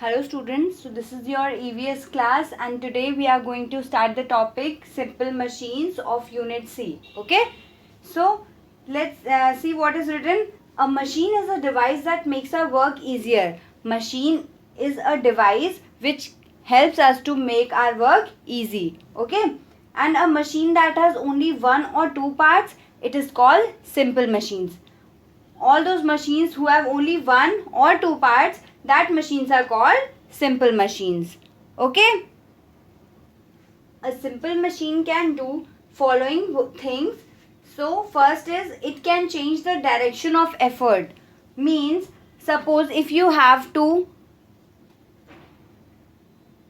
Hello students, so this is your EVS class and today we are going to start the topic simple machines of unit C. Okay, so let's see what is written. A machine is a device that makes our work easier. Machine is a device which helps us to make our work easy. Okay, and a machine that has only one or two parts, it is called simple machines. All those machines who have only one or two parts, that machines are called simple machines. Okay, a simple machine can do following things. So first is it can change the direction of effort. Means suppose if you have to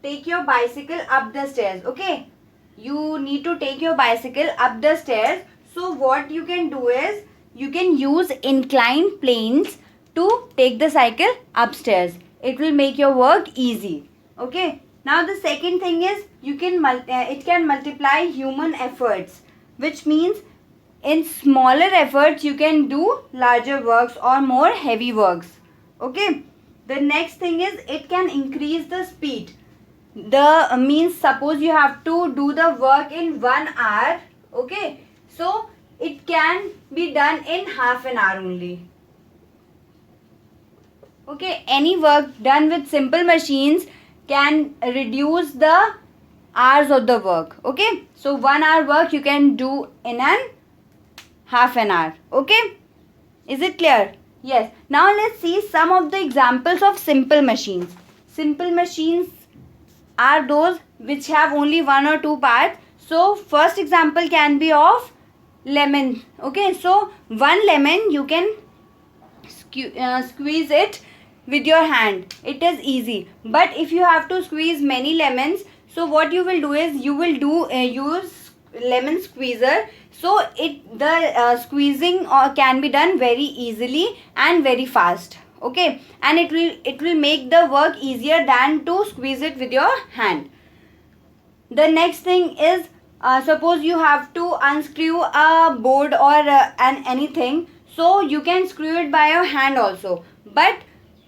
take your bicycle up the stairs, okay, you need to take your bicycle up the stairs. So what you can do is you can use inclined planes to take the cycle upstairs. It will make your work easy. Okay, now the second thing is you can it can multiply human efforts, which means in smaller efforts you can do larger works or more heavy works. Okay, the next thing is it can increase the speed. The means suppose you have to do the work in 1 hour, okay, so it can be done in half an hour only. Okay, any work done with simple machines can reduce the hours of the work. Okay, so 1 hour work you can do in an half an hour. Okay, is it clear? Yes. Now let's see some of the examples of simple machines. Simple machines are those which have only one or two parts. So first example can be of lemon. Okay, so one lemon you can squeeze it with your hand. It is easy. But if you have to squeeze many lemons, so what you will do is you will use lemon squeezer. So the squeezing can be done very easily and very fast. Okay, and it will make the work easier than to squeeze it with your hand. The next thing is suppose you have to unscrew a board or anything, so you can screw it by your hand also. But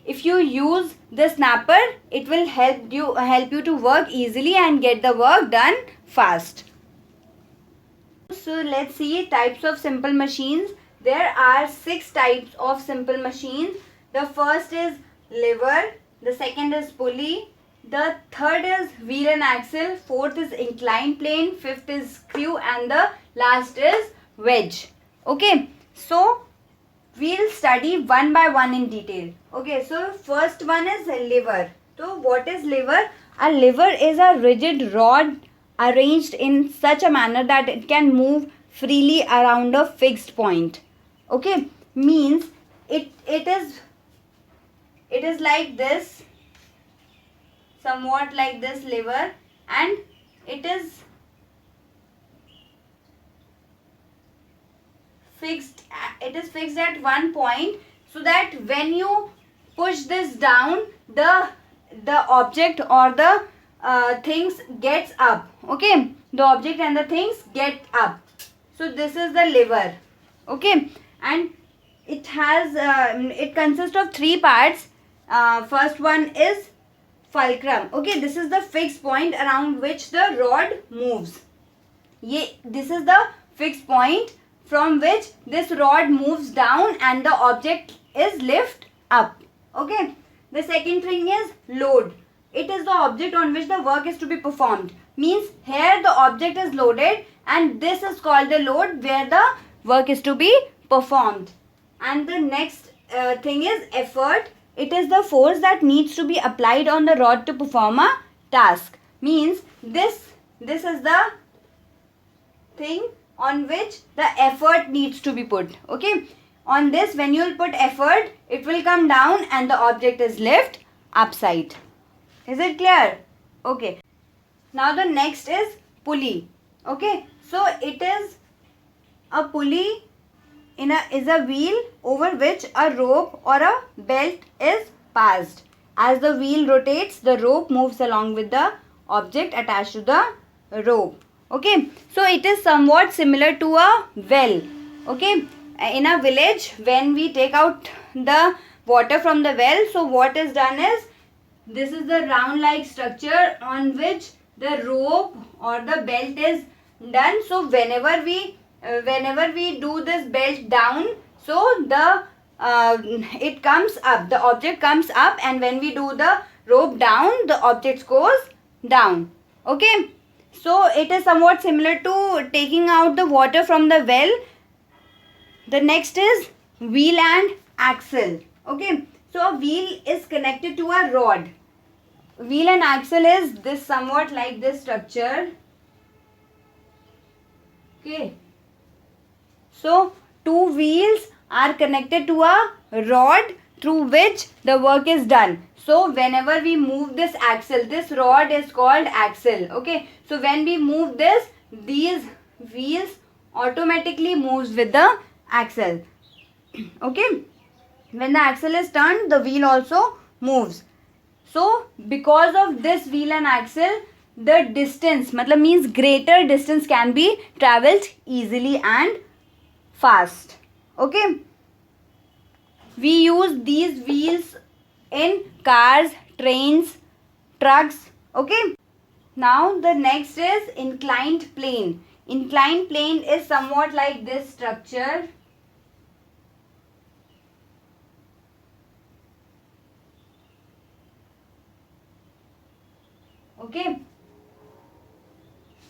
if you use the snapper, it will help you to work easily and get the work done fast. So let's see types of simple machines. There are 6 types of simple machines. The first is lever, the second is pulley, the third is wheel and axle, fourth is inclined plane, fifth is screw, and the last is wedge. Okay, so we'll study one by one in detail. Okay, so first one is lever. So what is lever? A lever is a rigid rod arranged in such a manner that it can move freely around a fixed point. Okay, means it is like this, somewhat like this lever, and it is fixed at one point, so that when you push this down, the object or the things gets up. Okay, the object and the things get up. So this is the lever. Okay, and it has it consists of 3 parts. First one is fulcrum. Okay, this is the fixed point around which the rod moves. This is the fixed point from which this rod moves down and the object is lifted up. Okay, the second thing is load. It is the object on which the work is to be performed. Means here the object is loaded and this is called the load where the work is to be performed. And the next thing is effort. It is the force that needs to be applied on the rod to perform a task. Means this is the thing on which the effort needs to be put. Okay, on this when you will put effort, it will come down and the object is lifted upside. Is it clear? Okay, now the next is pulley. Okay, so it is a pulley is a wheel over which a rope or a belt is passed. As the wheel rotates, the rope moves along with the object attached to the rope. Okay, so it is somewhat similar to a well. Okay, in a village when we take out the water from the well, so what is done is this is the round like structure on which the rope or the belt is done. So whenever we do this belt down, so the it comes up, the object comes up, and when we do the rope down, the object goes down. Okay, so it is somewhat similar to taking out the water from the well. The next is wheel and axle. Okay, so a wheel is connected to a rod. Wheel and axle is this, somewhat like this structure. Okay, so two wheels are connected to a rod through which the work is done. So whenever we move this axle, this rod is called axle. Okay, so when we move this, these wheels automatically moves with the axle. Okay, when the axle is turned, the wheel also moves. So because of this wheel and axle, the distance means greater distance can be travelled easily and fast. Okay, we use these wheels in cars, trains, trucks. Okay, now the next is inclined plane. Inclined plane is somewhat like this structure. Okay,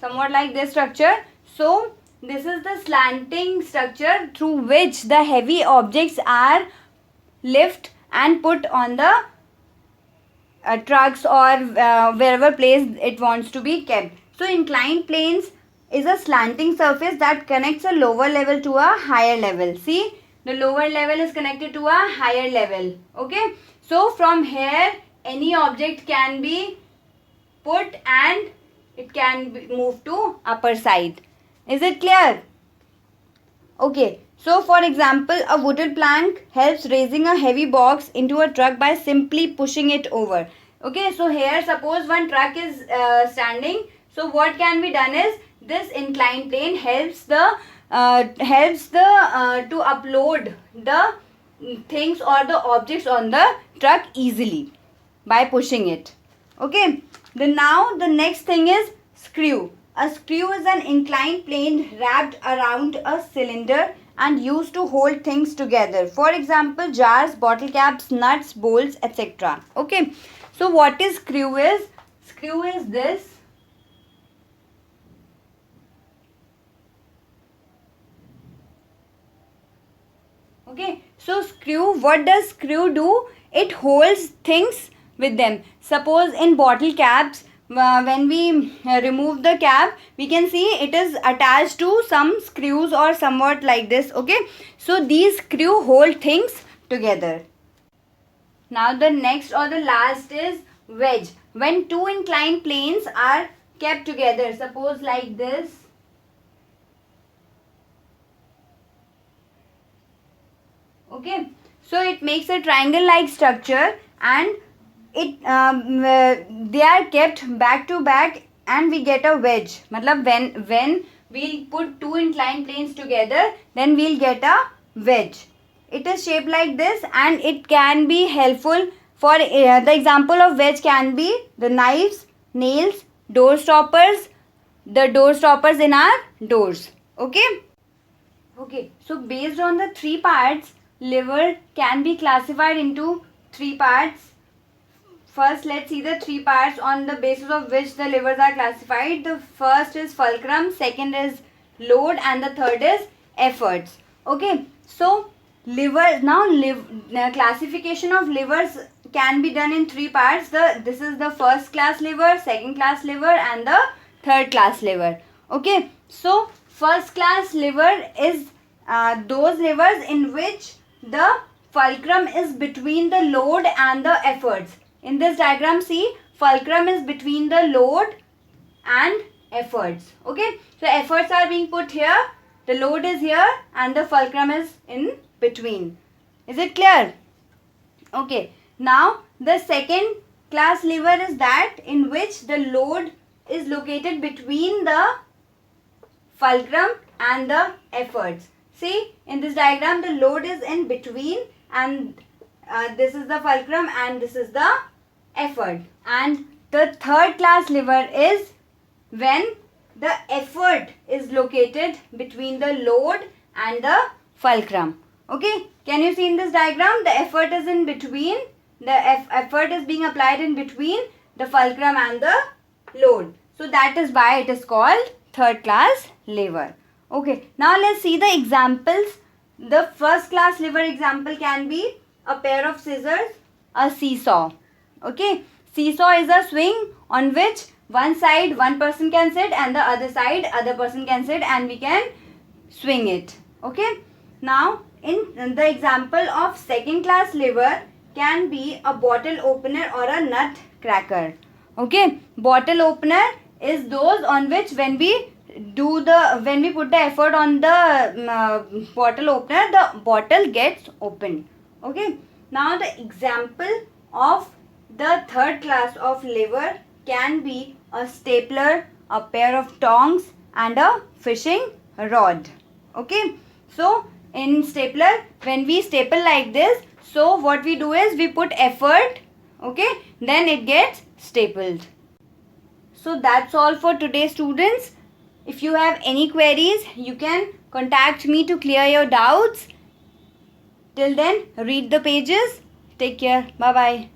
somewhat like this structure. So this is the slanting structure through which the heavy objects are lifted and put on the trucks or wherever place it wants to be kept. So inclined planes is a slanting surface that connects a lower level to a higher level. See, the lower level is connected to a higher level. Okay, so from here any object can be put and it can be moved to upper side. Is it clear? Okay, so for example, a wooden plank helps raising a heavy box into a truck by simply pushing it over. Okay, so here suppose one truck is standing. So what can be done is this inclined plane helps to upload the things or the objects on the truck easily by pushing it. Okay, now the next thing is screw. A screw is an inclined plane wrapped around a cylinder and used to hold things together. For example, jars, bottle caps, nuts, bolts, etc. Okay, so what is screw is? Screw is this. Okay, so screw, what does screw do? It holds things with them. Suppose in bottle caps, when we remove the cap, we can see it is attached to some screws or somewhat like this. Okay, so these screw hold things together. Now the next or the last is wedge. When two inclined planes are kept together, suppose like this. Okay, so it makes a triangle like structure and it they are kept back to back and we get a wedge. When we'll put two inclined planes together, then we'll get a wedge. It is shaped like this and it can be helpful for the example of wedge can be the knives, nails, door stoppers, the door stoppers in our doors. Okay. Okay, so based on the three parts, liver can be classified into three parts. First, let's see the three parts on the basis of which the livers are classified. The first is fulcrum, second is load, and the third is efforts. Okay, so liver, now classification of livers can be done in three parts. This is the first class liver, second class liver, and the third class liver. Okay, so first class liver is those livers in which the fulcrum is between the load and the efforts. In this diagram, see, fulcrum is between the load and efforts. Okay, so efforts are being put here, the load is here, and the fulcrum is in between. Is it clear? Okay, now the second class liver is that in which the load is located between the fulcrum and the efforts. See, in this diagram, the load is in between and this is the fulcrum and this is the effort. And the third class lever is when the effort is located between the load and the fulcrum. Okay, can you see in this diagram? The effort is in between, the effort is being applied in between the fulcrum and the load. So that is why it is called third class lever. Okay, now let's see the examples. The first class lever example can be a pair of scissors, a seesaw. Okay, seesaw is a swing on which one side one person can sit and the other side other person can sit, and we can swing it. Okay, now in the example of second class lever can be a bottle opener or a nut cracker. Okay, bottle opener is those on which when we put the effort on the bottle opener, the bottle gets opened. Okay, now the example of the third class of lever can be a stapler, a pair of tongs and a fishing rod. Okay, so in stapler, when we staple like this, so what we do is we put effort, okay, then it gets stapled. So that's all for today, students. If you have any queries, you can contact me to clear your doubts. Till then, read the pages. Take care. Bye-bye.